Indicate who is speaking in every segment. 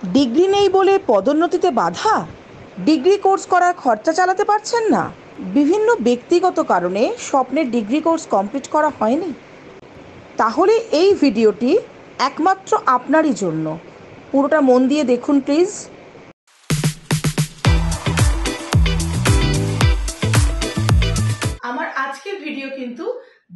Speaker 1: Degree নেই বলে পদোন্নতিতে বাধা? ডিগ্রি কোর্স করার খরচা চালাতে পারছেন না? বিভিন্ন ব্যক্তিগত কারণে স্বপ্নের ডিগ্রি কোর্স কমপ্লিট করা হয়নি? তাহলে এই ভিডিওটি একমাত্র আপনারই জন্য। পুরোটা মন দিয়ে দেখুন প্লিজ।
Speaker 2: আমার আজকের ভিডিও কিন্তু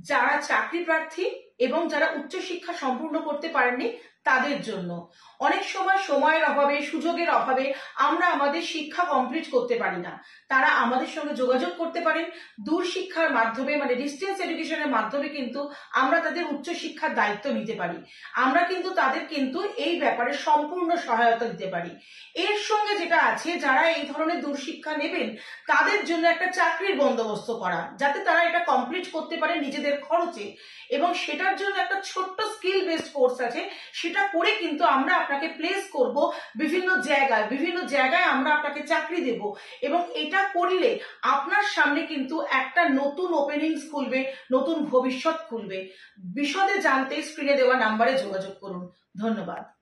Speaker 2: যারা চাকরি প্রার্থী এবং যারা উচ্চশিক্ষা সম্পূর্ণ করতে পারেননি তাদের জন্য। অনেক সময় সময়ের অভাবে, সুযোগের অভাবে আমরা আমাদের শিক্ষা কমপ্লিট করতে পারি না। তারা আমাদের সঙ্গে যোগাযোগ করতে পারেন। দূর শিক্ষার মাধ্যমে, মানে ডিস্টেন্স এডুকেশনের মাধ্যমে কিন্তু আমরা তাদের উচ্চশিক্ষার দায়িত্ব নিতে পারি। আমরা কিন্তু তাদের কিন্তু এই ব্যাপারে সম্পূর্ণ সহায়তা দিতে পারি। এর সঙ্গে যেটা আছে, যারা এই ধরনের দূর শিক্ষা নেবেন তাদের জন্য একটা চাকরির বন্দোবস্ত করা, যাতে তারা এটা কমপ্লিট করতে পারে নিজেদের খরচে। এবং সেটার জন্য একটা ছোট্ট স্কিল বেসড কোর্স আছে, সেটা করে কিন্তু আমরা আপনাকে প্লেস করব বিভিন্ন জায়গায় আমরা আপনাকে চাকরি দেব। এবং এটা করলে আপনার সামনে কিন্তু একটা নতুন ওপেনিংস খুলবে, নতুন ভবিষ্যৎ খুলবে। বিশদে জানতে স্ক্রিনে দেওয়া নাম্বারে যোগাযোগ করুন। ধন্যবাদ।